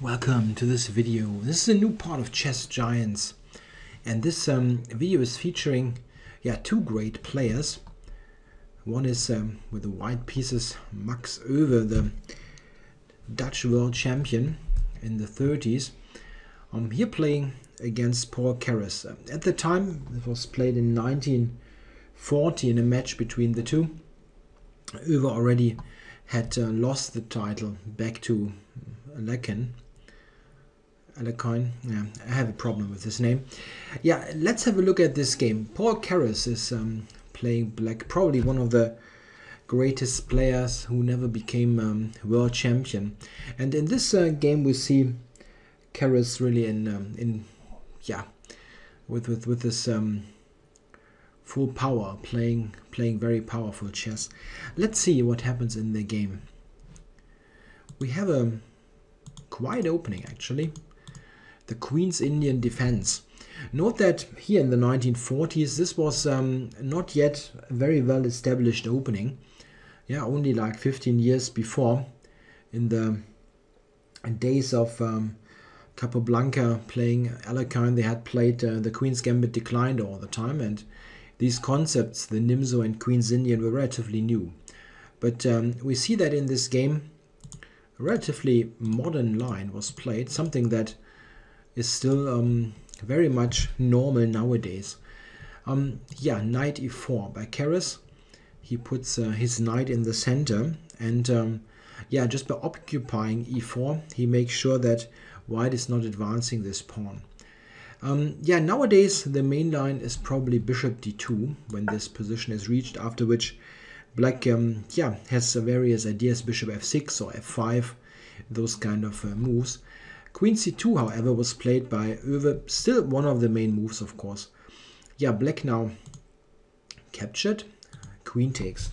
Welcome to this video. This is a new part of Chess Giants, and this video is featuring two great players. One is with the white pieces, Max Euwe, the Dutch world champion in the 30s. Here playing against Paul Keres. At the time, it was played in 1940 in a match between the two. Euwe already had lost the title back to Alekhine. Yeah, I have a problem with this name. Yeah, let's have a look at this game. Paul Keres is playing black, probably one of the greatest players who never became world champion. And in this game, we see Keres really with this full power, playing very powerful chess. Let's see what happens in the game. We have a quiet opening actually. The Queen's Indian defense. Note that here in the 1940s, this was not yet a very well established opening. Yeah, only like 15 years before, in the days of Capablanca playing Alekhine, they had played the Queen's Gambit declined all the time, and these concepts, the Nimzo and Queen's Indian, were relatively new. But we see that in this game, a relatively modern line was played, something that is still very much normal nowadays. Knight e4 by Keres. He puts his knight in the center, and just by occupying e4, he makes sure that white is not advancing this pawn. Nowadays the main line is probably bishop d2 when this position is reached, after which black has various ideas, bishop f6 or f5, those kind of moves. Queen c2, however, was played by Euwe, still one of the main moves, of course. Yeah, black now captured, queen takes.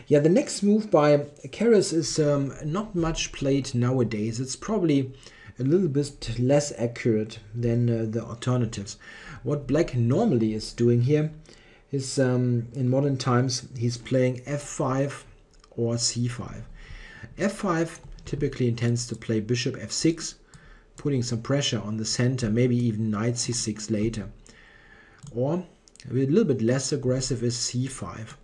Yeah, the next move by Keres is not much played nowadays. It's probably a little bit less accurate than the alternatives. What black normally is doing here is, in modern times, he's playing f5 or c5. f5 typically intends to play bishop f6, putting some pressure on the center, maybe even knight c6 later. Or a little bit less aggressive is c5,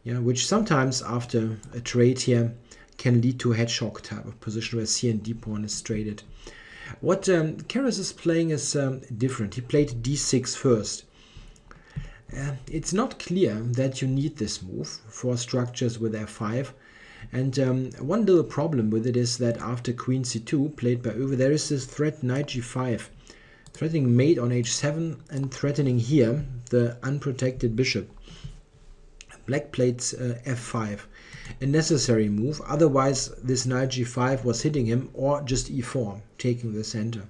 which sometimes after a trade here can lead to a hedgehog type of position where c and d pawn is traded. What Keres is playing is different. He played d6 first. It's not clear that you need this move for structures with f5. And one little problem with it is that after queen c2 played by Euwe, there is this threat knight g5, threatening mate on h7 and threatening here the unprotected bishop. Black played f5, a necessary move, otherwise this knight g5 was hitting him, or just e4, taking the center.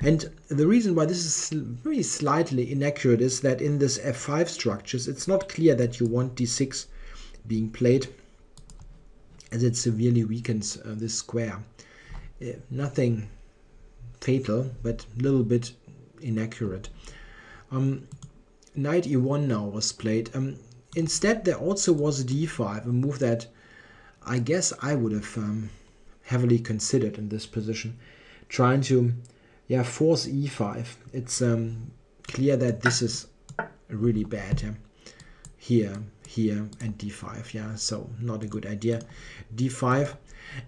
And the reason why this is very slightly inaccurate is that in this f5 structures, it's not clear that you want d6 being played, as it severely weakens this square. Nothing fatal, but a little bit inaccurate. Knight e1 now was played. Instead, there also was d5, a move that I guess I would have heavily considered in this position, trying to force e5. It's clear that this is really bad. Here, and d5, so not a good idea. d5,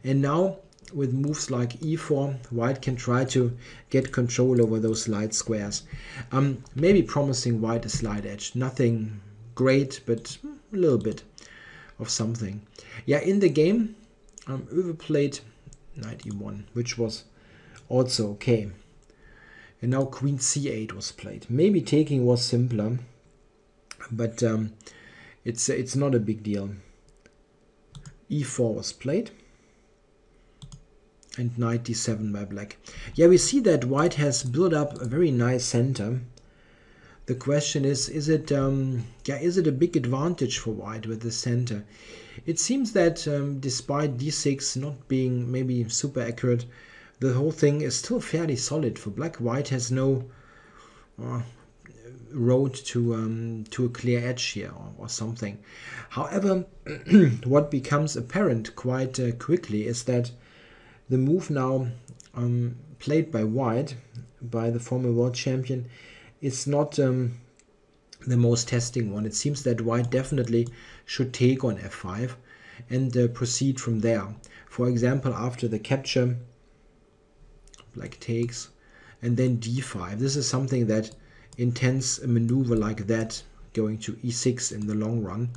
and now with moves like e4, white can try to get control over those light squares, maybe promising white a slight edge. Nothing great, but a little bit of something. In the game, Euwe played knight e1, which was also okay, and now queen c8 was played. Maybe taking was simpler, but it's not a big deal. e4 was played, and knight d7 by black. We see that white has built up a very nice center. The question is it a big advantage for white with the center? It seems that despite d6 not being maybe super accurate, the whole thing is still fairly solid for black. White has no road to a clear edge here or something. However, what becomes apparent quite quickly is that the move now played by white, by the former world champion, is not the most testing one. It seems that white definitely should take on f5 and proceed from there. For example, after the capture, black takes, and then d5. This is something that intends a maneuver like that, going to e6 in the long run.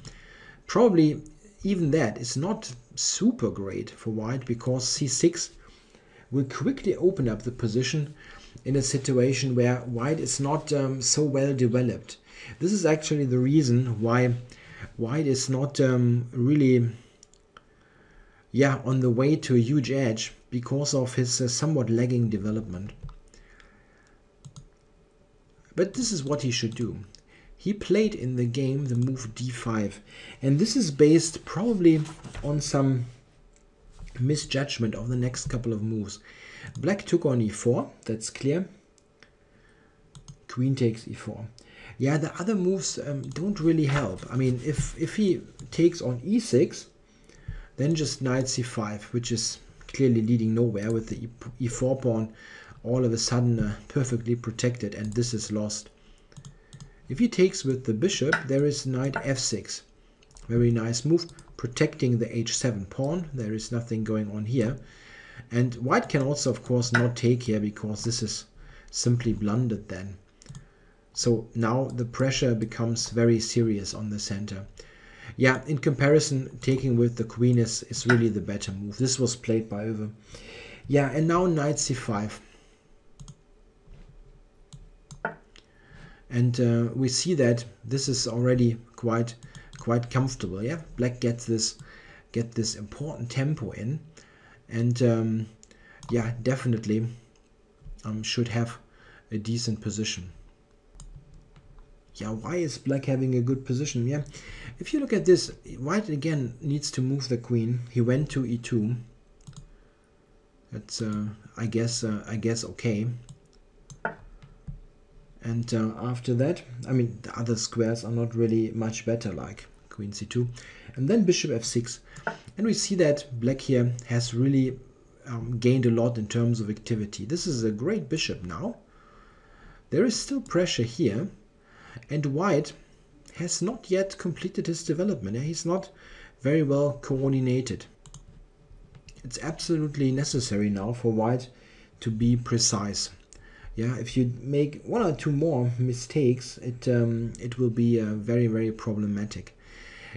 Probably even that is not super great for white, because c6 will quickly open up the position in a situation where white is not so well developed. This is actually the reason why white is not really on the way to a huge edge, because of his somewhat lagging development. But this is what he should do. He played in the game the move d5, and this is based probably on some misjudgment of the next couple of moves. Black took on e4, that's clear. Queen takes e4. Yeah, the other moves don't really help. I mean, if he takes on e6, then just knight c5, which is clearly leading nowhere, with the e4 pawn all of a sudden perfectly protected, and this is lost. If he takes with the bishop, there is knight f6. Very nice move, protecting the h7 pawn. There is nothing going on here. And white can also, of course, not take here, because this is simply blundered then. So now the pressure becomes very serious on the center. Yeah, in comparison, taking with the queen is really the better move. This was played by Euwe. Yeah, and now knight c5. And we see that this is already quite comfortable. Yeah, black gets this important tempo in, and yeah, definitely should have a decent position. Yeah, why is black having a good position? Yeah, if you look at this, white again needs to move the queen. He went to e2. That's I guess okay. And after that, I mean, the other squares are not really much better, like queen c2. And then bishop f6. And we see that black here has really gained a lot in terms of activity. This is a great bishop now. There is still pressure here. And white has not yet completed his development. He's not very well coordinated. It's absolutely necessary now for white to be precise. Yeah, if you make one or two more mistakes, it will be very, very problematic.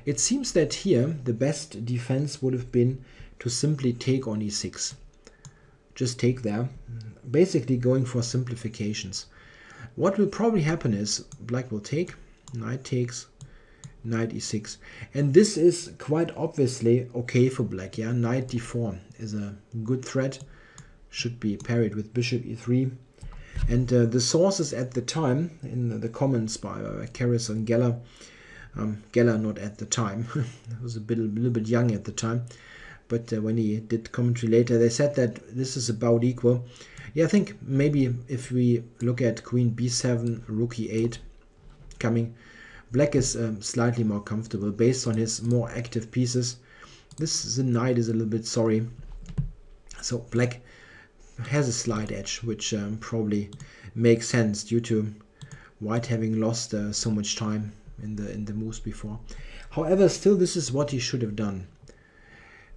It seems that here the best defense would have been to simply take on e6. Just take there, basically going for simplifications. What will probably happen is black will take, knight takes, knight e6. And this is quite obviously okay for black. Yeah, knight d4 is a good threat, should be parried with bishop e3. And the sources at the time, in the comments by Keres and Geller, Geller not at the time, he was a little bit young at the time, but when he did commentary later, they said that this is about equal. Yeah, I think maybe if we look at queen b7, rook e8 coming, black is slightly more comfortable based on his more active pieces. The knight is a little bit sorry, so black has a slight edge, which probably makes sense due to white having lost so much time in the moves before. However, still this is what he should have done.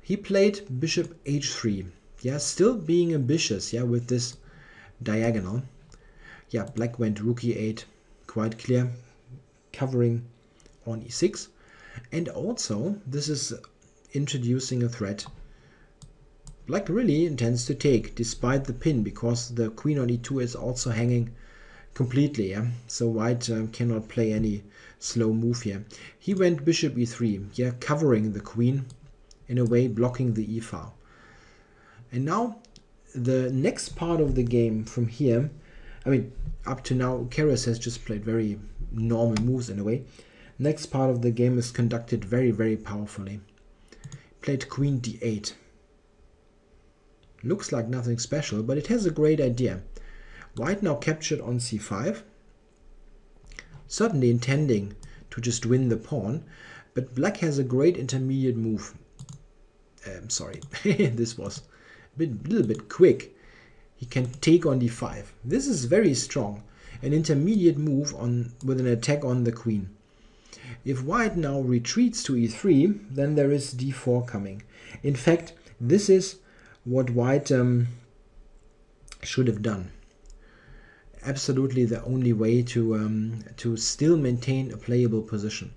He played bishop h3. Yeah, still being ambitious, yeah, with this diagonal. Yeah, black went rook e8, quite clear, covering on e6. And also, this is introducing a threat. Black really intends to take, despite the pin, because the queen on e2 is also hanging completely. Yeah? So white cannot play any slow move here. He went bishop e3, yeah, covering the queen, in a way blocking the e file. And now the next part of the game from here, I mean, up to now, Keres has just played very normal moves in a way. Next part of the game is conducted very, very powerfully. Played queen d8. Looks like nothing special, but it has a great idea. White now captured on c5, certainly intending to just win the pawn, but black has a great intermediate move. Sorry, this was a little bit quick. he can take on d5. This is very strong. An intermediate move on with an attack on the queen. If white now retreats to e3, then there is d4 coming. In fact, this is what white should have done. Absolutely the only way to still maintain a playable position.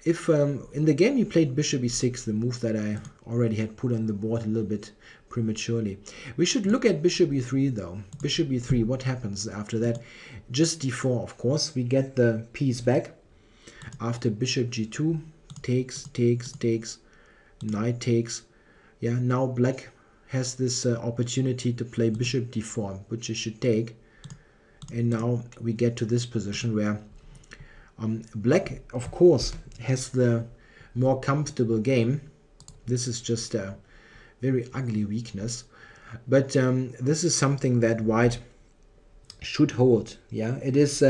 If in the game he played bishop e6, the move that I already had put on the board a little bit prematurely. We should look at bishop e3 though. Bishop e3, what happens after that? Just d4, of course. We get the piece back. After bishop g2, takes, knight takes. Yeah, now black has this opportunity to play bishop d4, which he should take. And now we get to this position where black, of course, has the more comfortable game. This is just a very ugly weakness. But this is something that white should hold. Yeah, it is.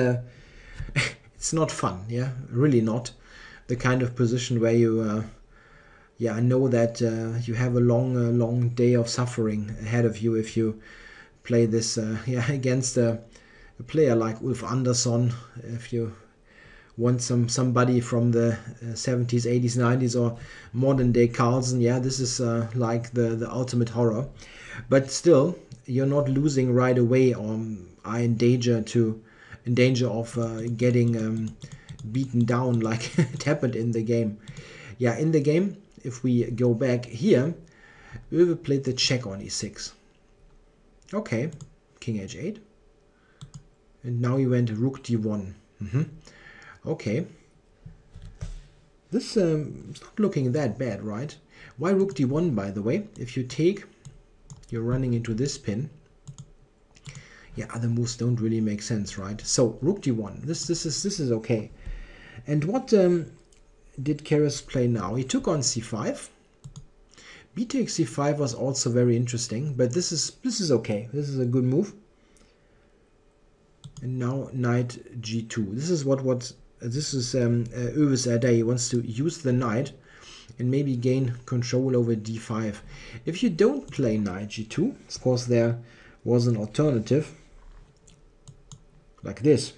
It's not fun. Yeah, really not. The kind of position where you, yeah, I know that you have a long day of suffering ahead of you if you play this, yeah, against a player like Ulf Andersson. If you want somebody from the 70s, 80s, 90s, or modern day Carlsen, yeah, this is like the ultimate horror. But still, you're not losing right away, or are in danger of getting beaten down like it happened in the game. Yeah, in the game, if we go back here, Euwe played the check on e6. Okay, king h8. And now he went rook d1. Okay. This is not looking that bad, right? Why rook d1, by the way? If you take, you're running into this pin. Yeah, other moves don't really make sense, right? So rook d1. This is okay. And what did Keres play now? He took on c5. B takes c5 was also very interesting, but this is okay. This is a good move. And now knight g2. This is this is Euwe's idea. He wants to use the knight and maybe gain control over d5. If you don't play knight g2, of course there was an alternative like this.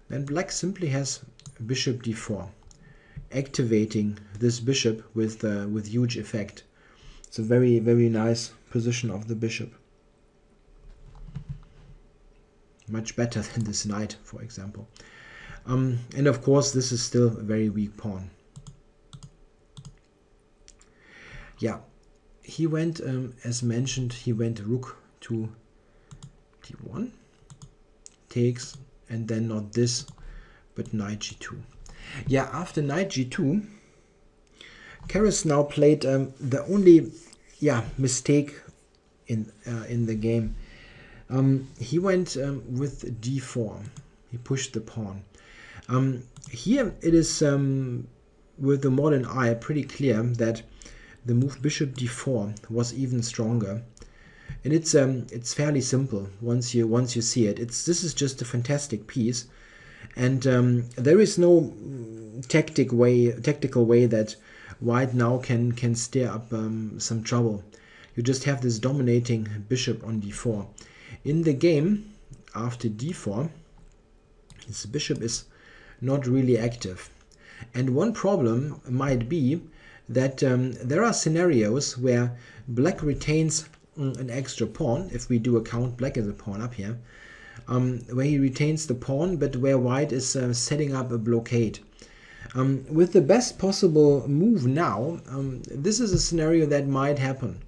Then black simply has bishop d4, activating this bishop with huge effect. It's a very nice position of the bishop. Much better than this knight, for example. And of course, this is still a very weak pawn. Yeah, he went, as mentioned, he went rook to d1, takes, and then not this, but knight g2. Yeah, after knight g2, Keres now played the only, yeah, mistake in the game. He went with d4. He pushed the pawn. Here it is with the modern eye pretty clear that the move bishop d4 was even stronger, and it's fairly simple once you see it. This is just a fantastic piece, and there is no tactical way that white now can stir up some trouble. You just have this dominating bishop on d4. In the game, after d4, this bishop is not really active. And one problem might be that there are scenarios where black retains an extra pawn, if we do account black as a pawn up here, where he retains the pawn, but where white is setting up a blockade. With the best possible move now, this is a scenario that might happen.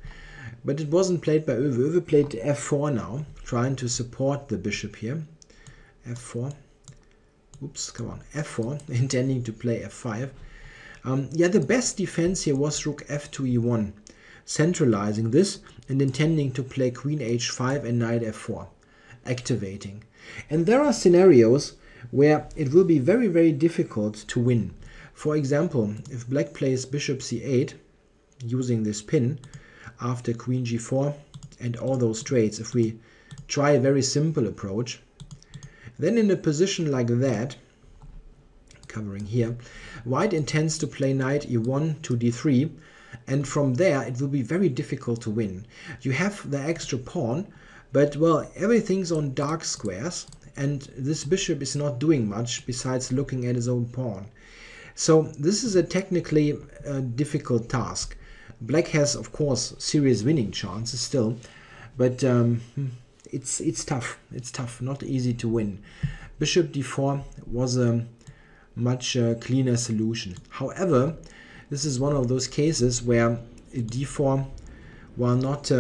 But it wasn't played by Euwe. Euwe played f4 now, trying to support the bishop here. f4. Oops, come on. f4, intending to play f5. Yeah, the best defense here was rook f2 e1, centralizing this and intending to play queen h5 and knight f4, activating. And there are scenarios where it will be very difficult to win. For example, if black plays bishop c8, using this pin, after queen g4 and all those trades, if we try a very simple approach, then in a position like that, covering here, white intends to play knight e1 to d3 and from there it will be very difficult to win. You have the extra pawn, but well, everything's on dark squares, and this bishop is not doing much besides looking at his own pawn. So this is a technically difficult task. Black has, of course, serious winning chances still, but it's tough. It's tough, not easy to win. Bishop d4 was a much cleaner solution. However, this is one of those cases where d4, while not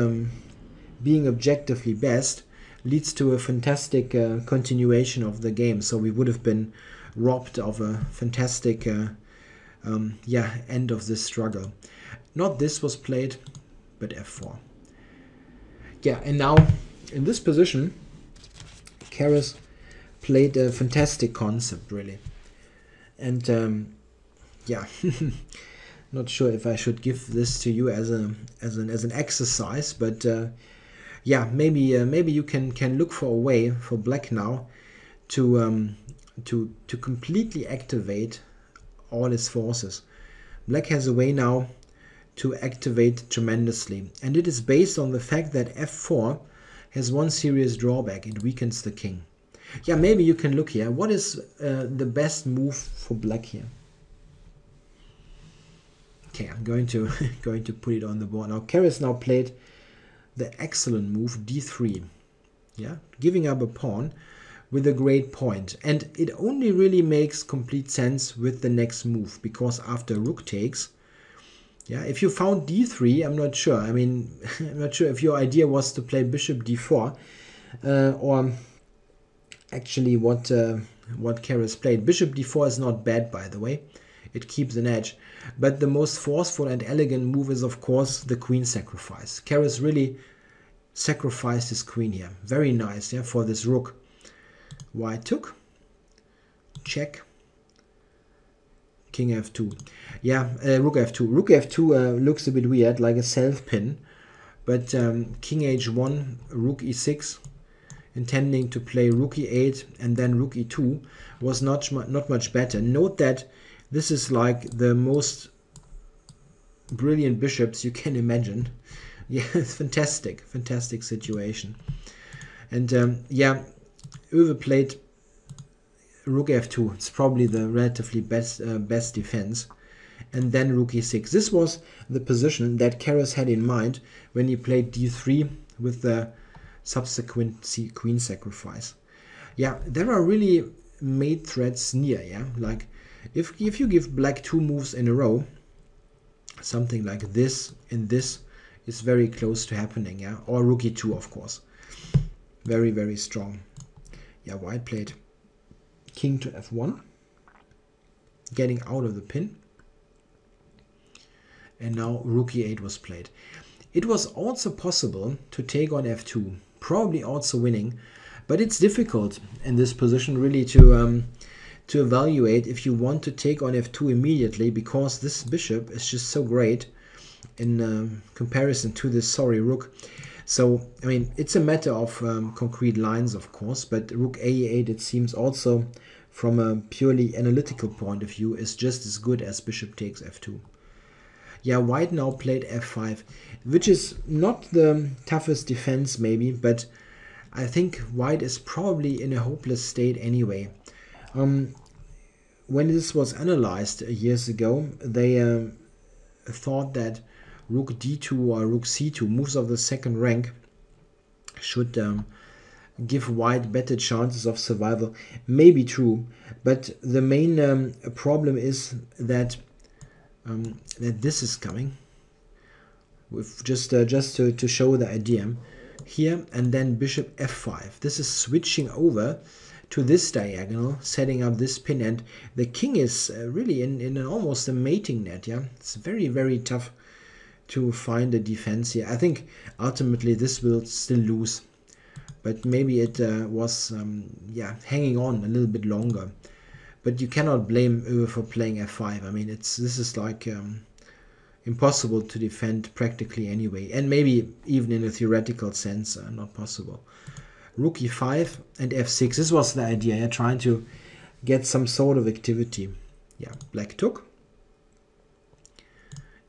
being objectively best, leads to a fantastic continuation of the game. So we would have been robbed of a fantastic end of this struggle. Not this was played, but f4. Yeah, and now in this position, Keres played a fantastic concept, really. And yeah, not sure if I should give this to you as an exercise, but yeah, maybe you can look for a way for Black now to completely activate all his forces. Black has a way now to activate tremendously, and it is based on the fact that f4 has one serious drawback: it weakens the king. Yeah, maybe you can look here. What is the best move for Black here? Okay, I'm going to put it on the board now. Keres now played the excellent move d3. Yeah, giving up a pawn with a great point, and it only really makes complete sense with the next move, because after rook takes, yeah, if you found d3, I'm not sure. I mean, I'm not sure if your idea was to play bishop d4 or actually what Keres played. Bishop d4 is not bad, by the way. It keeps an edge. But the most forceful and elegant move is, of course, the queen sacrifice. Keres really sacrificed his queen here. Very nice, yeah, for this rook. White took. Check. King f2. Yeah, rook f2. Rook f2 looks a bit weird, like a self-pin. But king h1, rook e6, intending to play rook e8 and then rook e2, was not much better. Note that this is like the most brilliant bishops you can imagine. Yeah, it's fantastic situation. And yeah, Euwe played rook f2. It's probably the relatively best defense. And then rook e6. This was the position that Keres had in mind when he played d3 with the subsequent queen sacrifice. Yeah, there are really mate threats near, yeah? Like, if you give Black 2 moves in a row, something like this and this is very close to happening, yeah? Or rook e2, of course. Very, very strong. Yeah, White played king to f1, getting out of the pin. And now rook e8 was played. It was also possible to take on f2, probably also winning, but it's difficult in this position really to evaluate if you want to take on f2 immediately, because this bishop is just so great in comparison to this sorry rook. So, I mean, it's a matter of concrete lines, of course, but rook a8, it seems also from a purely analytical point of view, is just as good as bishop takes f2. Yeah, White now played f5, which is not the toughest defense maybe, but I think White is probably in a hopeless state anyway. When this was analyzed years ago, they thought that rook d2 or rook c2, moves of the second rank, should give White better chances of survival. Maybe true, but the main problem is that that this is coming. With just to show the idea here, and then bishop f5. This is switching over to this diagonal, setting up this pin, and the king is really in an almost a mating net. Yeah, it's very, very tough to find a defense here. I think ultimately this will still lose, but maybe it was yeah, hanging on a little bit longer. But you cannot blame Euwe for playing f5. I mean, this is like impossible to defend practically anyway, and maybe even in a theoretical sense not possible. Rook e5 and f6. This was the idea, yeah, trying to get some sort of activity. Yeah, Black took.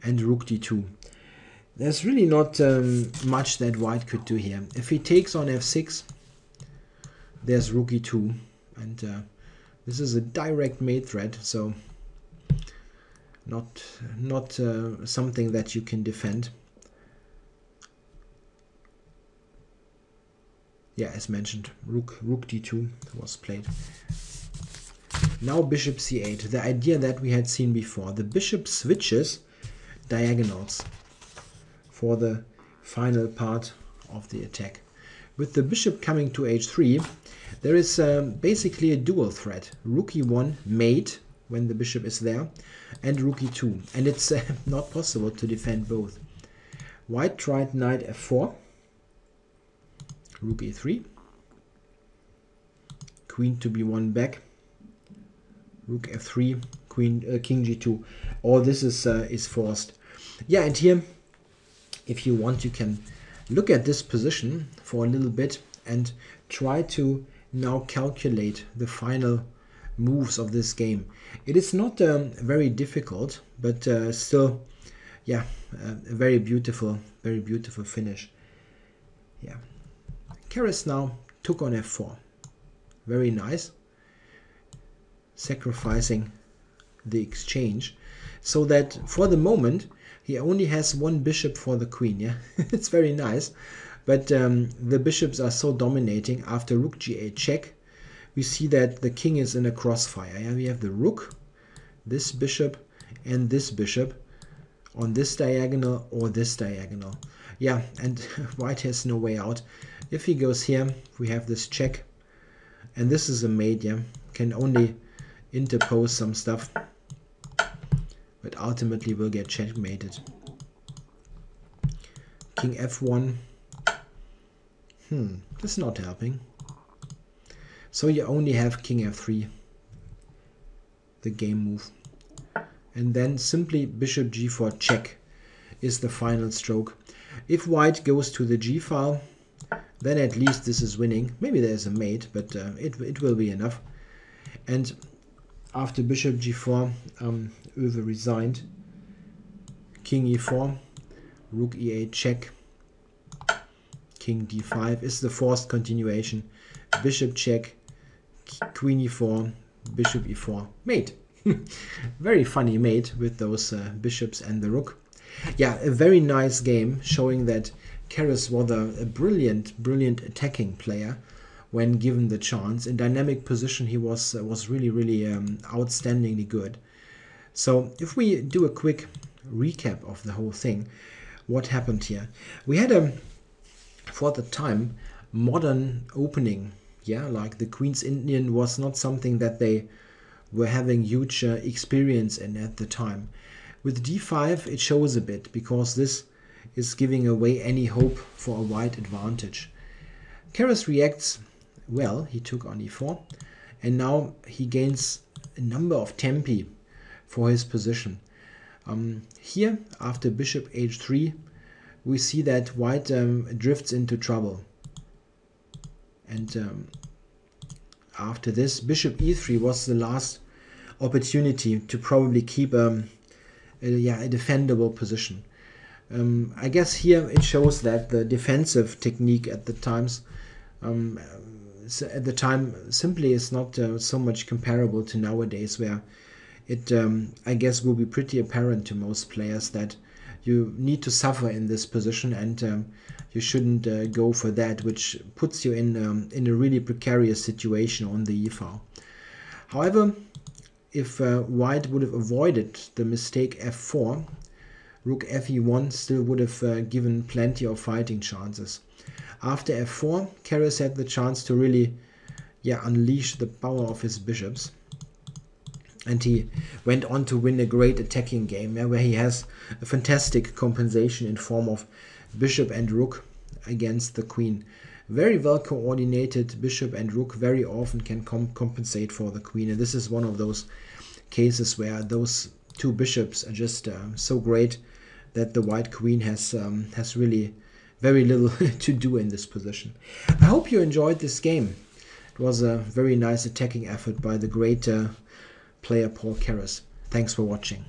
and rook d2. There's really not much that white could do here. If he takes on f6, there's rook e2, and this is a direct mate threat, so not something that you can defend. Yeah, as mentioned, rook d2 was played. Now bishop c8, the idea that we had seen before. The bishop switches diagonals for the final part of the attack. With the bishop coming to h3, there is basically a dual threat. Rook e1 mate when the bishop is there, and rook e2. And it's not possible to defend both. White tried knight f4, rook e3, queen to b1 back, rook f3, king g2. All this is forced. Yeah, and here, if you want, you can look at this position for a little bit and try to now calculate the final moves of this game. It is not very difficult, but still, yeah, a very beautiful finish. Yeah, Keres now took on f4. Very nice, sacrificing the exchange, so that for the moment he only has one bishop for the queen. Yeah, it's very nice, but the bishops are so dominating. After rook g8 check, we see that the king is in a crossfire. Yeah, we have the rook, this bishop, and this bishop on this diagonal or this diagonal. Yeah, and white has no way out. If he goes here, we have this check, and this is a mate. Yeah, can only interpose some stuff, but ultimately will get checkmated. King f1. That's not helping. So you only have king f3, the game move. And then simply bishop g4 check is the final stroke. If white goes to the g file, then at least this is winning. Maybe there's a mate, but it will be enough. And after bishop g4, Euwe resigned. King e4, rook e8 check, king d5 is the forced continuation. Bishop check, queen e4, bishop e4, mate. Very funny mate with those bishops and the rook. Yeah, a very nice game, showing that Keres was a brilliant attacking player when given the chance. In dynamic position, he was really outstandingly good. So if we do a quick recap of the whole thing, what happened here? We had for the time, modern opening. Yeah, like the Queen's Indian was not something that they were having huge experience in at the time. With d5 it shows a bit, because this is giving away any hope for a white advantage. Keres reacts well. He took on e4, and now he gains a number of tempi for his position. Here, after bishop h3, we see that white drifts into trouble. And after this, bishop e3 was the last opportunity to probably keep a defendable position. I guess here it shows that the defensive technique at the time simply is not so much comparable to nowadays, where it I guess will be pretty apparent to most players that you need to suffer in this position, and you shouldn't go for that, which puts you in a really precarious situation on the e-file. However, if white would have avoided the mistake f4, rook fe1 still would have given plenty of fighting chances. After f4, Keres had the chance to really unleash the power of his bishops. And he went on to win a great attacking game, where he has a fantastic compensation in form of bishop and rook against the queen. Very well coordinated bishop and rook very often can compensate for the queen. And this is one of those cases where those two bishops are just so great that the white queen has really very little to do in this position. I hope you enjoyed this game. It was a very nice attacking effort by the great player Keres. Thanks for watching.